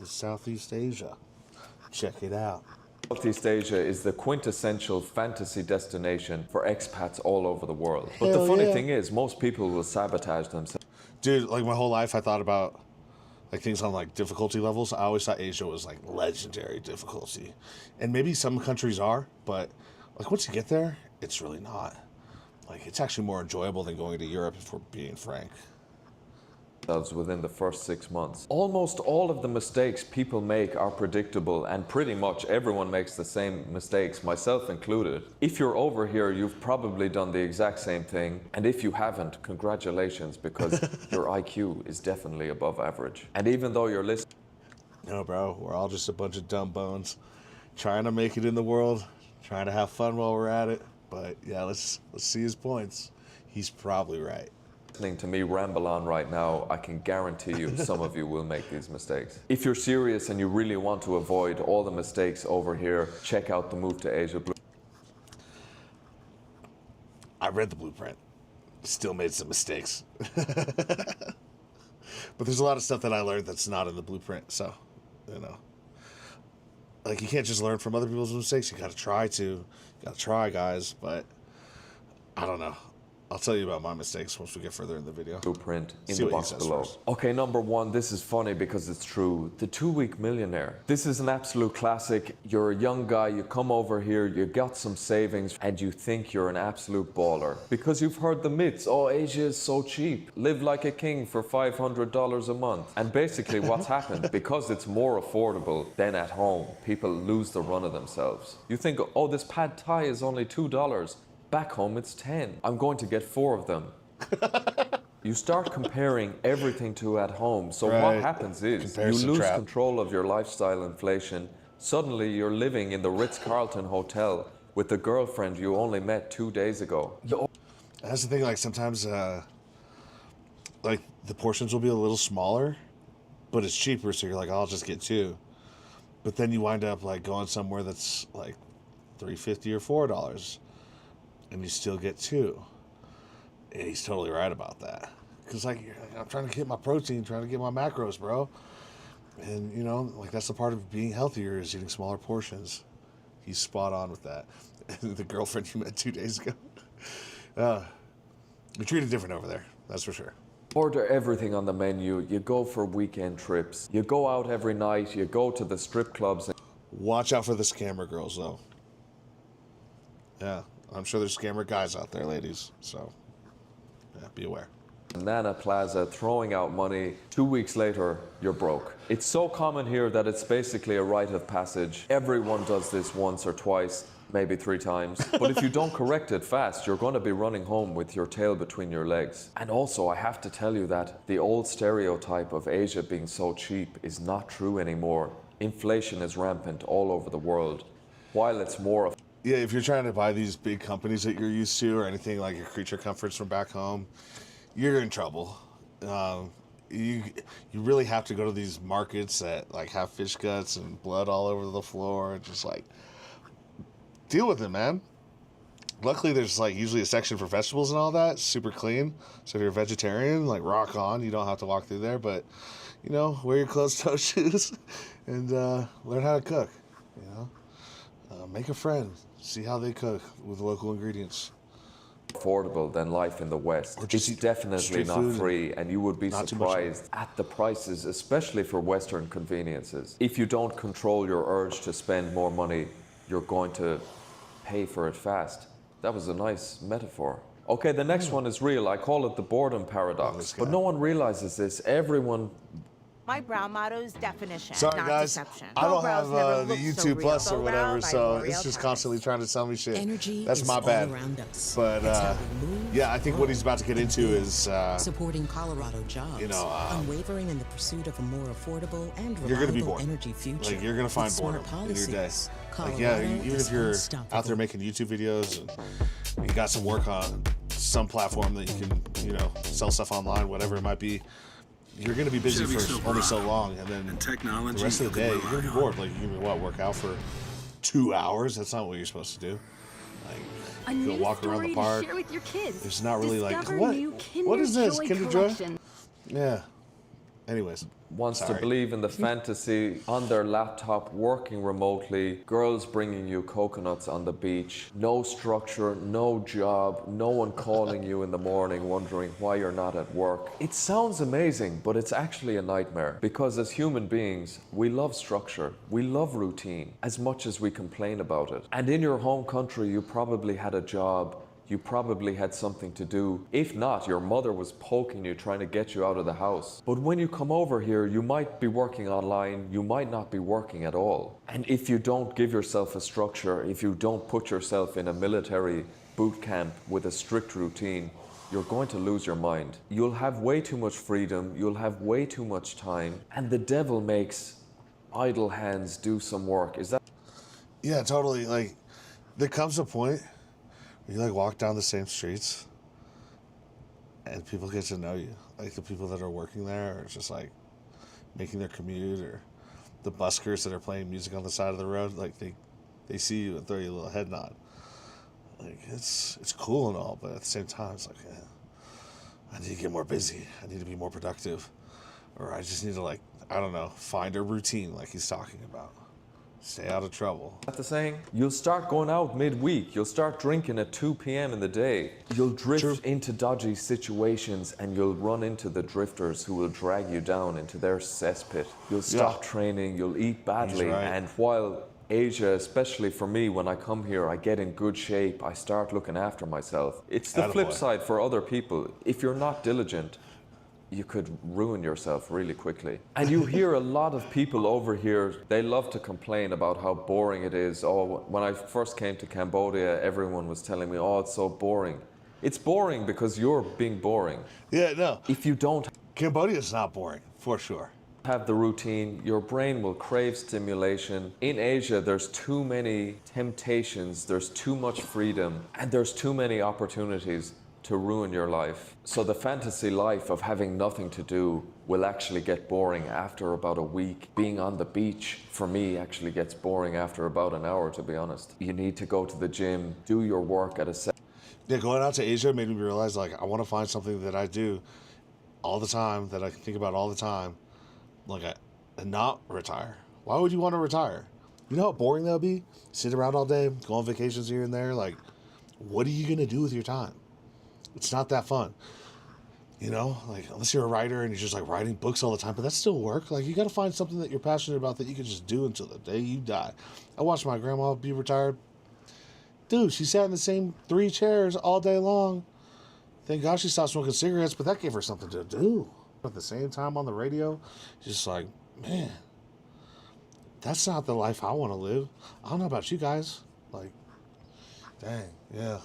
is Southeast Asia. Check it out. Southeast Asia is the quintessential fantasy destination for expats all over the world. But Hell the funny yeah. thing is, most people will sabotage themselves. Dude, like my whole life I thought about like things on like difficulty levels. I always thought Asia was like legendary difficulty. And maybe some countries are, but like once you get there, it's really not. Like it's actually more enjoyable than going to Europe if we're being frank. Within the first 6 months. Almost all of the mistakes people make are predictable, and pretty much everyone makes the same mistakes, myself included. If you're over here, you've probably done the exact same thing, and if you haven't, congratulations, because your IQ is definitely above average. And even though you're listening... No, bro, we're all just a bunch of dumb bones trying to make it in the world, trying to have fun while we're at it. But yeah, let's see his points. He's probably right. Listening to me ramble on right now, I can guarantee you some of you will make these mistakes. If you're serious and you really want to avoid all the mistakes over here, check out the Move to Asia Blue. I read the blueprint. Still made some mistakes. But there's a lot of stuff that I learned that's not in the blueprint, so, you know. Like, you can't just learn from other people's mistakes. You gotta try to. You gotta try, guys, but I don't know. I'll tell you about my mistakes once we get further in the video. Blueprint in the box below. Okay, number one, this is funny because it's true. The 2-week millionaire. This is an absolute classic. You're a young guy, you come over here, you got some savings, and you think you're an absolute baller. Because you've heard the myths, oh, Asia is so cheap. Live like a king for $500 a month. And basically what's happened, because it's more affordable than at home, people lose the run of themselves. You think, oh, this pad thai is only $2. Back home, it's 10. I'm going to get 4 of them. You start comparing everything to at home. So what happens is you lose control of your lifestyle inflation. Suddenly, you're living in the Ritz-Carlton Hotel with the girlfriend you only met 2 days ago. That's the thing, like sometimes like the portions will be a little smaller, but it's cheaper, so you're like, I'll just get 2. But then you wind up like going somewhere that's like $3.50 or $4. And you still get 2. And he's totally right about that. Because, like, I'm trying to get my protein, trying to get my macros, bro. And, you know, like, that's the part of being healthier is eating smaller portions. He's spot on with that. The girlfriend you met 2 days ago. You're treated different over there. That's for sure. Order everything on the menu. You go for weekend trips. You go out every night. You go to the strip clubs. Watch out for the scammer girls, though. Yeah. I'm sure there's scammer guys out there, ladies. So, yeah, be aware. Nana Plaza, throwing out money. 2 weeks later, you're broke. It's so common here that it's basically a rite of passage. Everyone does this once or twice, maybe 3 times. But if you don't correct it fast, you're going to be running home with your tail between your legs. And also, I have to tell you that the old stereotype of Asia being so cheap is not true anymore. Inflation is rampant all over the world. While it's more... Yeah, if you're trying to buy these big companies that you're used to or anything like your creature comforts from back home, you're in trouble. You really have to go to these markets that like have fish guts and blood all over the floor and just like deal with it, man. Luckily, there's like usually a section for vegetables and all that, super clean. So if you're a vegetarian, like rock on, you don't have to walk through there. But you know, wear your closed-toe shoes and learn how to cook. You know, make a friend. See how they cook with local ingredients. Affordable than life in the West. It's definitely not free, and you would be surprised at the prices, especially for Western conveniences. If you don't control your urge to spend more money, you're going to pay for it fast. That was a nice metaphor. Okay, the next one is real. I call it the boredom paradox. But no one realizes this. Everyone... My brow motto's definition, sorry, not guys, deception. I don't have the YouTube Plus or whatever, so it's just constantly trying to tell me shit. Energy That's my bad. But yeah, I think what he's about to get into is supporting Colorado jobs, you know, unwavering in the pursuit of a more affordable and you're gonna be reliable bored. energy future. Like you're gonna find boredom in your day. Like yeah, even if you're out there making YouTube videos and you got some work on some platform that you can, you know, sell stuff online, whatever it might be. You're going to be busy for only so long, and then the rest of the day, you're going to be bored. Like, you're going to work out for 2 hours? That's not what you're supposed to do. Like, go walk around the park. With your kids. It's not really like, what is this, Kinder Joy? Yeah. Anyways, Wants to sorry. believe in the fantasy on their laptop, working remotely, girls bringing you coconuts on the beach, no structure, no job, no one calling you in the morning wondering why you're not at work. It sounds amazing, but it's actually a nightmare because as human beings, we love structure, we love routine as much as we complain about it. And in your home country, you probably had a job. You probably had something to do. If not, your mother was poking you, trying to get you out of the house. But when you come over here, you might be working online, you might not be working at all. And if you don't give yourself a structure, if you don't put yourself in a military boot camp with a strict routine, you're going to lose your mind. You'll have way too much freedom, you'll have way too much time, and the devil makes idle hands do some work. Is that? Yeah, totally. Like, there comes a point where you like walk down the same streets and people get to know you. Like the people that are working there are just like making their commute, or the buskers that are playing music on the side of the road. Like they see you and throw you a little head nod. Like it's cool and all, but at the same time it's like, I need to get more busy. I need to be more productive. Or I just need to, like, I don't know, find a routine like he's talking about. Stay out of trouble. That's the saying. You'll start going out midweek. You'll start drinking at 2 p.m. in the day. You'll drift into dodgy situations and you'll run into the drifters who will drag you down into their cesspit. You'll stop training. You'll eat badly. Right. And while Asia, especially for me, when I come here, I get in good shape. I start looking after myself. It's the flip side for other people. If you're not diligent, you could ruin yourself really quickly. And you hear a lot of people over here, they love to complain about how boring it is. Oh, when I first came to Cambodia, everyone was telling me, oh, it's so boring. It's boring because you're being boring. Yeah, no. If you don't Cambodia's not boring, for sure. have the routine, your brain will crave stimulation. In Asia, there's too many temptations, there's too much freedom, and there's too many opportunities to ruin your life. So the fantasy life of having nothing to do will actually get boring after about a week. Being on the beach, for me, actually gets boring after about an hour, to be honest. You need to go to the gym, do your work at a set. Yeah, going out to Asia made me realize, like, I want to find something that I do all the time, that I can think about all the time, like, and not retire. Why would you want to retire? You know how boring that would be? Sit around all day, go on vacations here and there. Like, what are you going to do with your time? It's not that fun. You know, like, unless you're a writer and you're just like writing books all the time, but that's still work. Like, you got to find something that you're passionate about that you can just do until the day you die. I watched my grandma be retired. Dude, she sat in the same 3 chairs all day long. Thank God she stopped smoking cigarettes, but that gave her something to do. At the same time on the radio, just like, man, that's not the life I want to live. I don't know about you guys. Like, dang, yeah.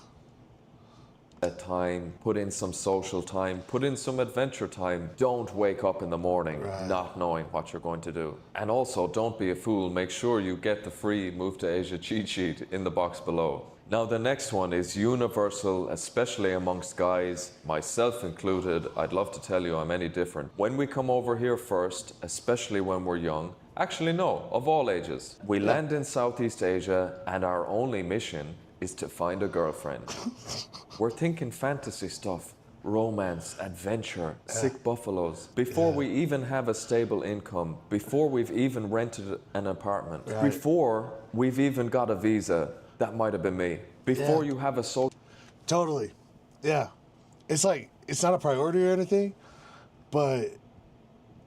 That time, put in some social time, put in some adventure time. Don't wake up in the morning not knowing what you're going to do. And also, don't be a fool. Make sure you get the free Move to Asia cheat sheet in the box below. Now, the next one is universal, especially amongst guys, myself included. I'd love to tell you I'm any different. When we come over here first, especially when we're young, actually no, of all ages, we land in Southeast Asia and our only mission is to find a girlfriend. We're thinking fantasy stuff, romance, adventure, sick buffaloes. Before we even have a stable income, before we've even rented an apartment, before we've even got a visa, that might have been me. Before you have a social... Totally. Yeah. It's like, it's not a priority or anything, but,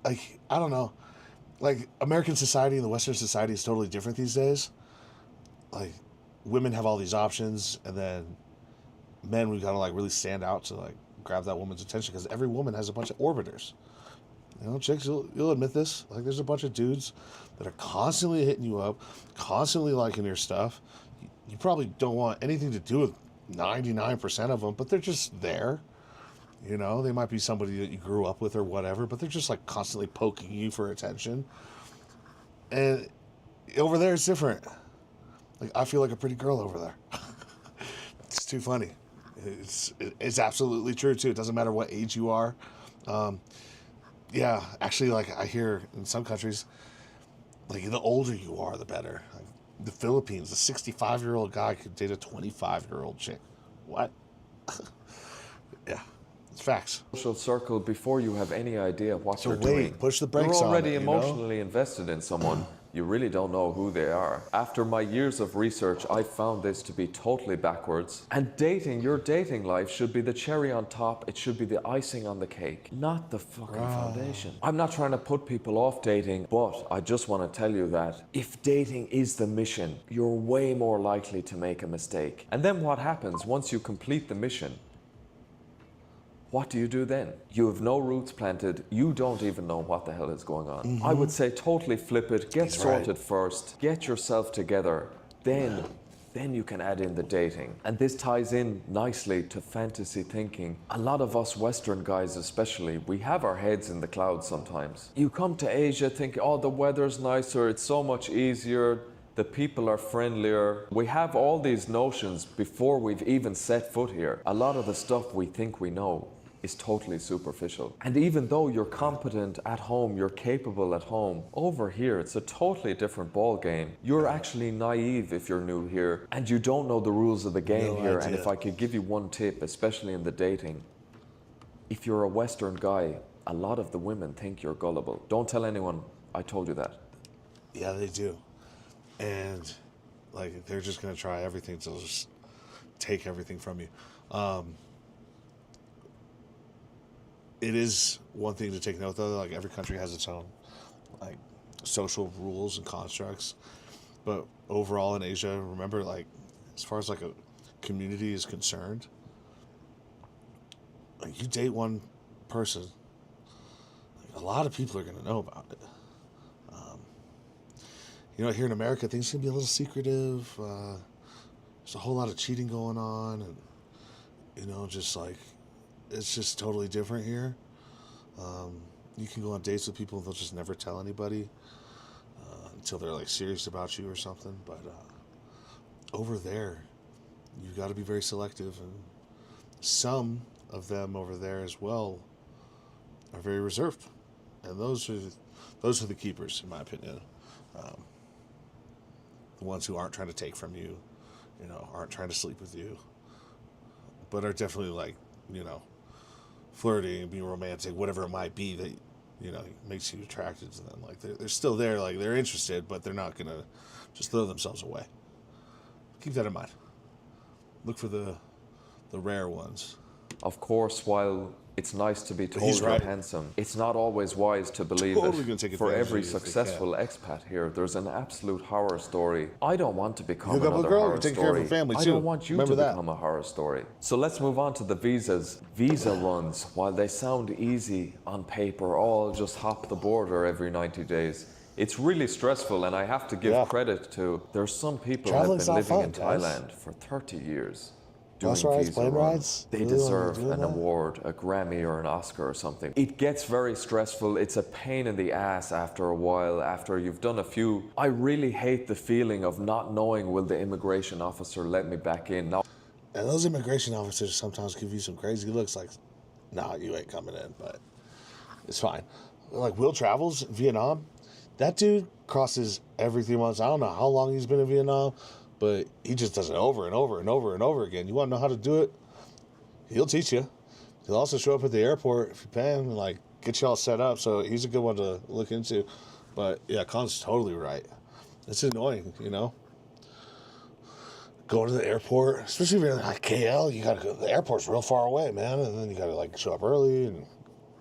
like, I don't know. Like, American society and the Western society is totally different these days. Like, women have all these options, and then men, we gotta, like, really stand out to, like, grab that woman's attention, because every woman has a bunch of orbiters. You know, chicks, you'll admit this. Like, there's a bunch of dudes that are constantly hitting you up, constantly liking your stuff. You probably don't want anything to do with 99% of them, but they're just there. You know, they might be somebody that you grew up with or whatever, but they're just, like, constantly poking you for attention. And over there, it's different. Like, I feel like a pretty girl over there. It's too funny. It's absolutely true, too. It doesn't matter what age you are. Yeah, actually, like, I hear in some countries, like, the older you are, the better. Like, the Philippines, a 65-year-old guy could date a 25-year-old chick. What? Yeah. It's facts. Social circle before you have any idea what So you're wait, doing. push the brakes You're on already it, you know? emotionally invested in someone. You really don't know who they are. After my years of research, I found this to be totally backwards. And dating, your dating life should be the cherry on top. It should be the icing on the cake, not the fucking foundation. I'm not trying to put people off dating, but I just want to tell you that if dating is the mission, you're way more likely to make a mistake. And then what happens once you complete the mission? What do you do then? You have no roots planted. You don't even know what the hell is going on. I would say totally flip it. Get sorted first. Get yourself together. Then you can add in the dating. And this ties in nicely to fantasy thinking. A lot of us Western guys especially, we have our heads in the clouds sometimes. You come to Asia thinking, oh, the weather's nicer, it's so much easier, the people are friendlier. We have all these notions before we've even set foot here. A lot of the stuff we think we know is totally superficial. And even though you're competent at home, you're capable at home, over here it's a totally different ball game. You're actually naive if you're new here, and you don't know the rules of the game here. And if I could give you one tip, especially in the dating, if you're a Western guy, a lot of the women think you're gullible. Don't tell anyone I told you that. Yeah, they do. And like they're just gonna try everything to just take everything from you. It is one thing to take note though, like every country has its own like social rules and constructs. But overall in Asia, remember, like as far as like a community is concerned, like you date one person, like, a lot of people are gonna know about it. You know, here in America, things can be a little secretive. There's a whole lot of cheating going on, and you know, just like it's just totally different here. You can go on dates with people; they'll just never tell anybody until they're like serious about you or something. But over there, you've got to be very selective, and some of them over there as well are very reserved, and those are the keepers, in my opinion. The ones who aren't trying to take from you, you know, aren't trying to sleep with you, but are definitely like, you know, flirting and being romantic, whatever it might be that, you know, makes you attracted to them. Like they're still there, like they're interested, but they're not gonna just throw themselves away. Keep that in mind. Look for the rare ones. Of course, while it's nice to be told He's you're right. handsome, it's not always wise to believe Totally gonna it. take For advantage every of you if they successful expat here, there's an absolute horror story. I don't want to become Hook up with another a girl, horror take story. care of her family, I too. don't want you Remember to that. become a horror story. So let's move on to the visas. Visa runs, while they sound easy on paper, all just hop the border every 90 days. It's really stressful, and I have to give credit to, there's some people who have Traveling's been not living fun, in guys. Thailand for 30 years. Doing Bus rides, visa plane runs. rides? They Really wanna deserve do an that? award, a Grammy or an Oscar or something. It gets very stressful. It's a pain in the ass after a while, after you've done a few. I really hate the feeling of not knowing, will the immigration officer let me back in? Now, And those immigration officers sometimes give you some crazy looks like, nah, you ain't coming in, but it's fine. Like Will Travels in Vietnam, that dude crosses every 3 months. I don't know how long he's been in Vietnam, but he just does it over and over and over and over again. You want to know how to do it? He'll teach you. He'll also show up at the airport if you pay him and like get you all set up. So he's a good one to look into. But yeah, Con's totally right. It's annoying, you know. Going to the airport, especially if you're in like KL, you gotta go. The airport's real far away, man, and then you gotta like show up early and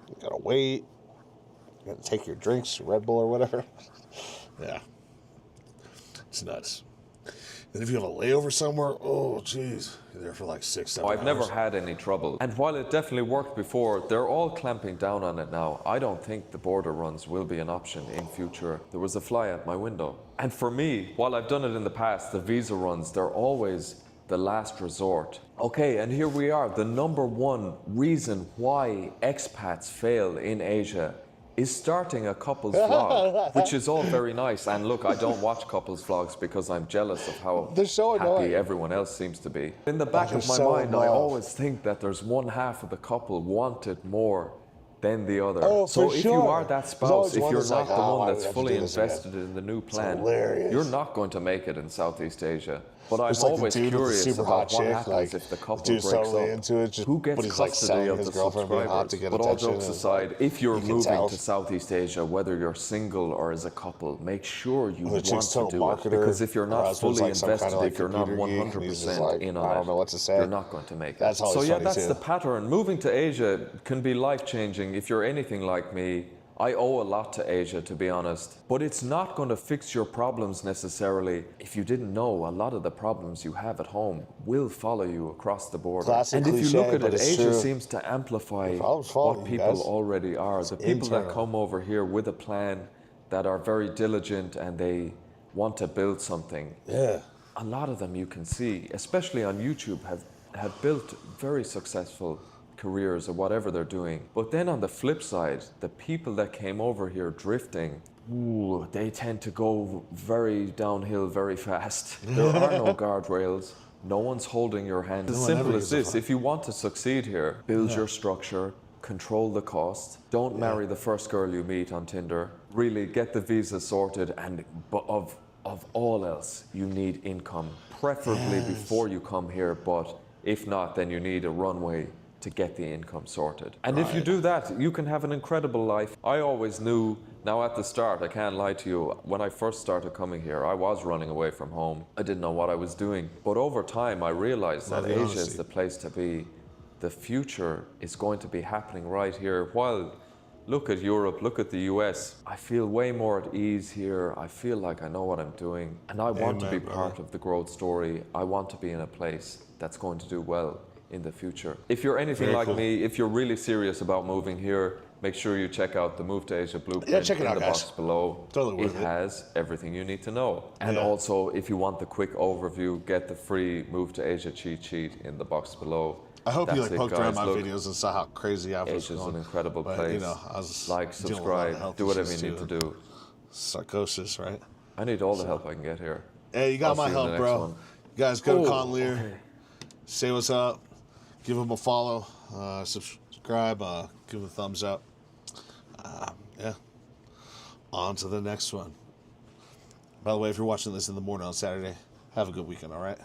you gotta wait. You gotta take your drinks, Red Bull or whatever. Yeah, it's nuts. Then if you have a layover somewhere, oh geez, you're there for like 6-7 hours. I've never had any trouble. And while it definitely worked before, they're all clamping down on it now. I don't think the border runs will be an option in future. There was a fly at my window. And for me, while I've done it in the past, the visa runs, they're always the last resort. Okay, and here we are. The number one reason why expats fail in Asia is starting a couples vlog, which is all very nice. And look, I don't watch couples vlogs because I'm jealous of how They're so happy annoying. everyone else seems to be. In the back They're of my so mind, I annoying. always think that there's one half of the couple wanted more then the other. Oh, so for if sure. you are that There's spouse, always if one you're that's not like, the "Oh, one why do that's we have to fully do this again?" invested in the new plan, hilarious. you're not going to make it in Southeast Asia. But I'm It's like the always dude with the curious super about hot what chick, happens like, if the the couple dude's breaks totally up. into it, just- Who gets but he's, like, custody selling of his the girlfriend being hot subscribers? to get But all attention, jokes and, aside, like, if you're you can moving tell. to Southeast Asia, whether you're single or as a couple, make sure you The want chick's to total do it. marketer. Because if you're Her not husband's, fully like, some invested, kinda, like, if you're not computer geek, and he's just 100% like, in "I on don't it, know what to say." you're not going to make it. That's always So yeah, funny, that's too. the pattern. Moving to Asia can be life-changing. If you're anything like me, I owe a lot to Asia, to be honest. But it's not going to fix your problems necessarily. If you didn't know, a lot of the problems you have at home will follow you across the border. Classic And if you cliche, look at but it, it's Asia true. seems to amplify problems follow what you, people guys. already are. The people that internal. come over here with a plan, that are very diligent and they want to build something. Yeah. A lot of them you can see, especially on YouTube, have built very successful careers or whatever they're doing. But then on the flip side, the people that came over here drifting, ooh, they tend to go very downhill very fast. There are no guardrails. No one's holding your hand. As one simple ever as gives a this. fuck. If you want to succeed here, build your structure, control the cost. Don't marry the first girl you meet on Tinder. Really get the visa sorted, and of all else, you need income, preferably before you come here. But if not, then you need a runway to get the income sorted. And if you do that, you can have an incredible life. I always knew, now at the start, I can't lie to you, when I first started coming here, I was running away from home. I didn't know what I was doing. But over time, I realized that the Asia honesty. is the place to be. The future is going to be happening right here. While look at Europe, look at the US. I feel way more at ease here. I feel like I know what I'm doing. And I want to be Amen, brother. part of the growth story. I want to be in a place that's going to do well in the future. If you're anything Very like cool. me, if you're really serious about moving here, make sure you check out the Move to Asia blueprint check it in out, the guys. box below. Totally worth it. has everything you need to know. And Yeah. also, if you want the quick overview, get the free Move to Asia cheat sheet in the box below. I hope you That's like it, poked around guys. my Look, videos and saw how crazy I was Asia's going. an incredible But, place. you know, I was Like, dealing with a lot of subscribe, health do whatever you issues, need to too. do. Psychosis, right? I need all the help I can get here. Hey, you got I'll my see you in the help, next bro. one. You guys go to Oh, Con Lear. okay. Say what's up. Give him a follow. Subscribe. Give him a thumbs up. Yeah. On to the next one. By the way, if you're watching this in the morning on Saturday, have a good weekend, all right?